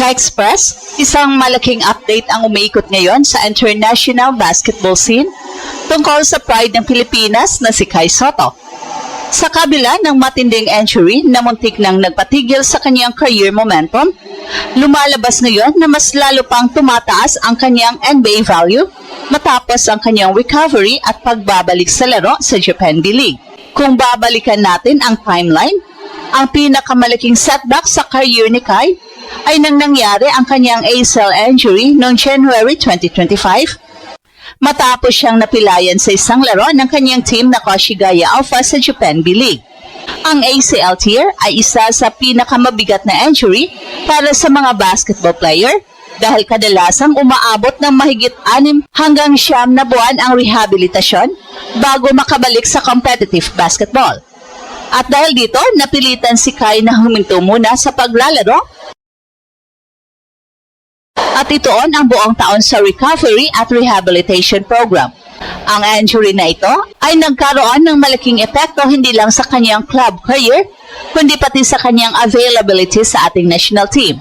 Ka-Express, isang malaking update ang umiikot ngayon sa international basketball scene tungkol sa pride ng Pilipinas na si Kai Sotto. Sa kabila ng matinding injury na muntik nang nagpatigil sa kanyang career momentum, lumalabas ngayon na mas lalo pang tumataas ang kanyang NBA value matapos ang kanyang recovery at pagbabalik sa laro sa Japan B-League. Kung babalikan natin ang timeline, ang pinakamalaking setback sa career ni Kai ay nang nangyari ang kanyang ACL injury noong January 2025 matapos siyang napilayan sa isang laro ng kanyang team na Koshigaya Alpha sa Japan B-League. Ang ACL tear ay isa sa pinakamabigat na injury para sa mga basketball player dahil kadalasang umaabot ng mahigit 6 hanggang 9 na buwan ang rehabilitasyon bago makabalik sa competitive basketball. At dahil dito, napilitan si Kai na huminto muna sa paglalaro at ituon ang buong taon sa recovery at rehabilitation program. Ang injury na ito ay nagkaroon ng malaking epekto hindi lang sa kanyang club career, kundi pati sa kanyang availability sa ating national team.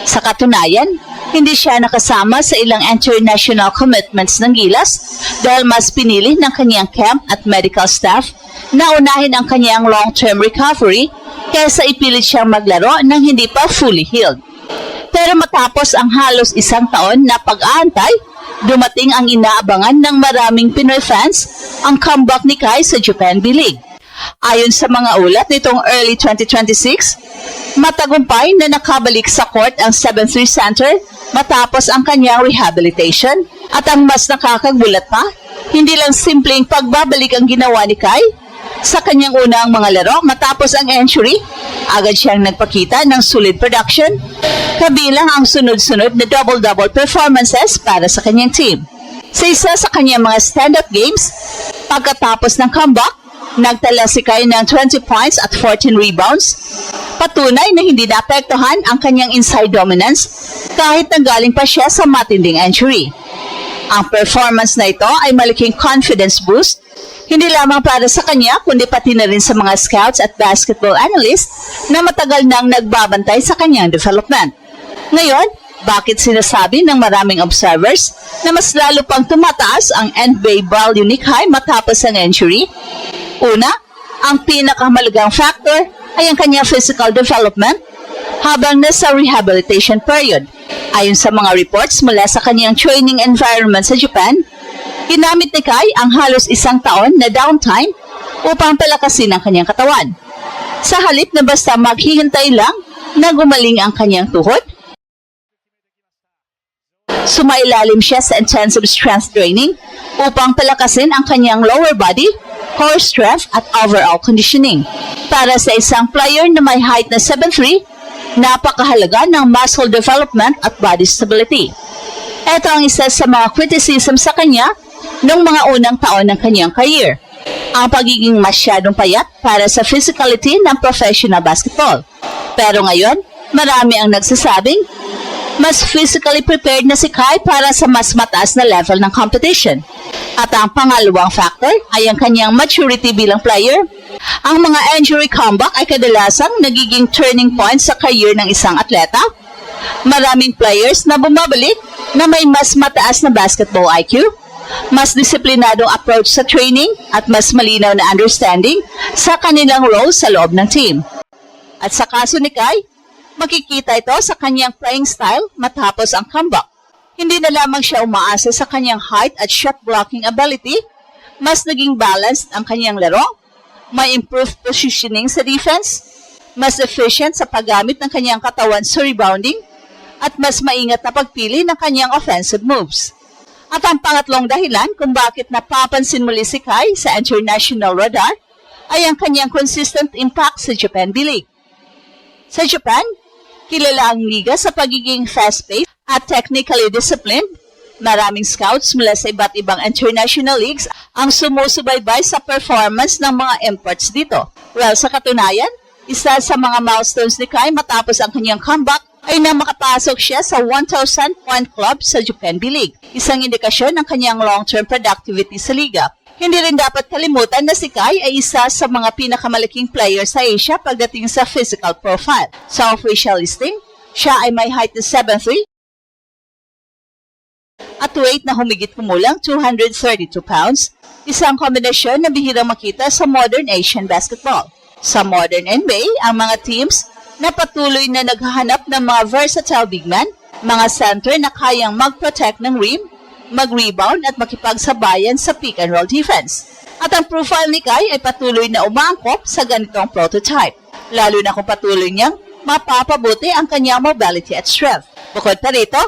Sa katunayan, hindi siya nakasama sa ilang international commitments ng Gilas dahil mas pinili ng kanyang camp at medical staff na unahin ang kanyang long-term recovery kaysa ipilit siyang maglaro nang hindi pa fully healed. Pero matapos ang halos isang taon na pag-aantay, dumating ang inaabangan ng maraming Pinoy fans, ang comeback ni Kai sa Japan B-League. Ayon sa mga ulat nitong early 2026, matagumpay na nakabalik sa court ang 7-3 center matapos ang kanyang rehabilitation. At ang mas nakakagulat pa, hindi lang simpleng pagbabalik ang ginawa ni Kai. Sa kanyang unang mga laro matapos ang injury, agad siyang nagpakita ng solid production, kabilang ang sunod-sunod na double-double performances para sa kanyang team. Sa isa sa kanyang mga stand-up games, pagkatapos ng comeback, nagtala si Kai ng 20 points at 14 rebounds, patunay na hindi naapektuhan ang kanyang inside dominance kahit nanggaling pa siya sa matinding injury. Ang performance na ito ay malaking confidence boost, hindi lamang para sa kanya kundi pati na rin sa mga scouts at basketball analysts na matagal nang nagbabantay sa kanyang development. Ngayon, bakit sinasabi ng maraming observers na mas lalo pang tumataas ang NBA value ni Kai matapos ang injury? Una, ang pinakamalagang factor ay ang kanyang physical development habang nasa rehabilitation period. Ayon sa mga reports mula sa kanyang training environment sa Japan, ginamit ni Kai ang halos isang taon na downtime upang palakasin ang kanyang katawan. Sa halip na basta maghihintay lang na gumaling ang kanyang tuhod, sumailalim siya sa intensive strength training upang palakasin ang kanyang lower body, core strength at overall conditioning. Para sa isang player na may height na 7'3", napakahalaga ng muscle development at body stability. Ito ang isa sa mga criticism sa kanya noong mga unang taon ng kanyang career, ang pagiging masyadong payat para sa physicality ng professional basketball. Pero ngayon, marami ang nagsasabing mas physically prepared na si Kai para sa mas mataas na level ng competition. At ang pangalawang factor ay ang kanyang maturity bilang player. Ang mga injury comeback ay kadalasang nagiging turning point sa career ng isang atleta. Maraming players na bumabalik na may mas mataas na basketball IQ, mas disiplinadong approach sa training at mas malinaw na understanding sa kanilang role sa loob ng team. At sa kaso ni Kai, makikita ito sa kanyang playing style matapos ang comeback. Hindi na lamang siya umaasa sa kanyang height at shot blocking ability, mas naging balanced ang kanyang laro, may improved positioning sa defense, mas efficient sa paggamit ng kanyang katawan sa rebounding, at mas maingat na pagpili ng kanyang offensive moves. At ang pangatlong dahilan kung bakit napapansin muli si Kai sa international radar ay ang kanyang consistent impact sa Japan B-League. Sa Japan, kilala ang liga sa pagiging fast-paced at technically disciplined. Maraming scouts mula sa iba't ibang international leagues ang sumusubaybay sa performance ng mga imports dito. Well, sa katunayan, isa sa mga milestones ni Kai matapos ang kanyang comeback ay na makapasok siya sa 1,000 point club sa Japan B-League. Isang indikasyon ng kanyang long-term productivity sa liga. Hindi rin dapat kalimutan na si Kai ay isa sa mga pinakamalaking player sa Asia pagdating sa physical profile. Sa official listing, Siya ay may height na 7'3" at weight na humigit kumulang 232 pounds, isang kombinasyon na bihirang makita sa modern Asian basketball. Sa modern NBA, ang mga teams na patuloy na naghahanap ng mga versatile big man, mga center na kayang mag-protect ng rim, mag-rebound at makipagsabayan sa pick-and-roll defense. At ang profile ni Kai ay patuloy na umaangkop sa ganitong prototype, lalo na kung patuloy niyang mapapabuti ang kanyang mobility at strength. Bukod pa rito,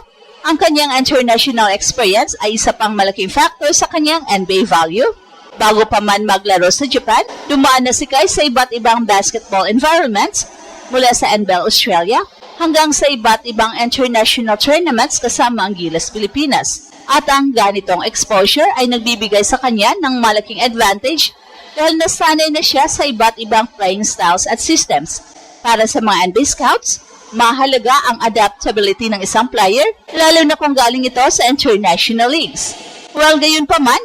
ang kanyang international experience ay isa pang malaking factor sa kanyang NBA value. Bago pa man maglaro sa Japan, dumaan na si Kai sa iba't ibang basketball environments mula sa NBL Australia hanggang sa iba't ibang international tournaments kasama ang Gilas Pilipinas. At ang ganitong exposure ay nagbibigay sa kanya ng malaking advantage dahil nasanay na siya sa iba't ibang playing styles at systems. Para sa mga NBA scouts, mahalaga ang adaptability ng isang player, lalo na kung galing ito sa international leagues. Well, gayon pa man,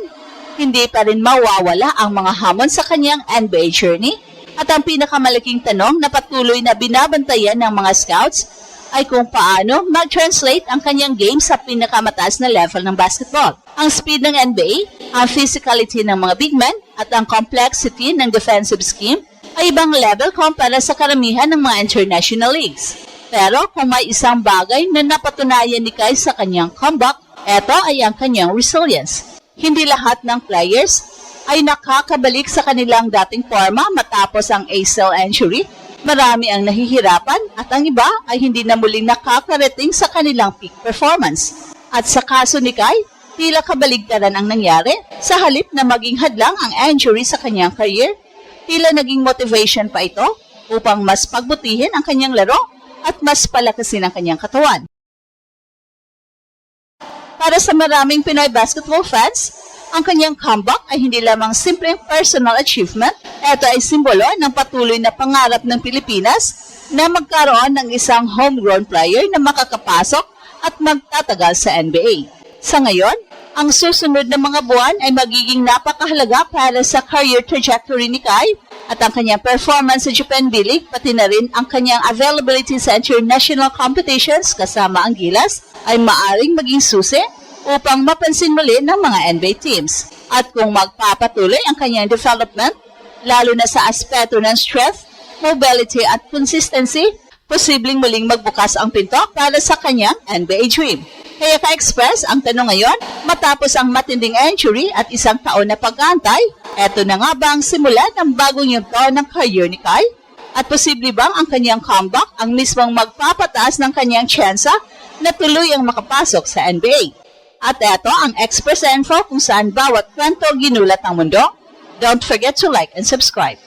hindi pa rin mawawala ang mga hamon sa kanyang NBA journey. At ang pinakamalaking tanong na patuloy na binabantayan ng mga scouts ay kung paano mag-translate ang kanyang game sa pinakamataas na level ng basketball. Ang speed ng NBA, ang physicality ng mga big men, at ang complexity ng defensive scheme ay ibang level kumpara sa karamihan ng mga international leagues. Pero kung may isang bagay na napatunayan ni Kai sa kanyang comeback, ito ay ang kanyang resilience. Hindi lahat ng players ay nakakabalik sa kanilang dating forma matapos ang ACL injury. Marami ang nahihirapan at ang iba ay hindi na muling nakakarating sa kanilang peak performance. At sa kaso ni Kai, tila kabaligtaran ang nangyari. Sa halip na maging hadlang ang injury sa kanyang career, tila naging motivation pa ito upang mas pagbutihin ang kanyang laro at mas palakasin ang kanyang katawan. Para sa maraming Pinoy basketball fans, ang kanyang comeback ay hindi lamang simpleng personal achievement. Ito ay simbolo ng patuloy na pangarap ng Pilipinas na magkaroon ng isang homegrown player na makakapasok at magtatagal sa NBA. Sa ngayon, ang susunod na mga buwan ay magiging napakahalaga para sa career trajectory ni Kai at ang kanyang performance sa Japan B-League, pati na rin ang kanyang availability sa international competitions kasama ang Gilas ay maaring maging susi upang mapansin muli ng mga NBA teams. At kung magpapatuloy ang kanyang development, lalo na sa aspeto ng strength, mobility at consistency, posibleng muling magbukas ang pinto para sa kanyang NBA dream. Kaya ka-express ang tanong ngayon, matapos ang matinding injury at isang taon na pag-aantay, eto na nga ba ang simula ng bagong yugto ng career ni Kai? At posible bang ang kanyang comeback ang mismong magpapataas ng kanyang tsansa na tuluyang makapasok sa NBA? At eto ang Express Info kung saan bawat kwento ginulat ng mundo. Don't forget to like and subscribe.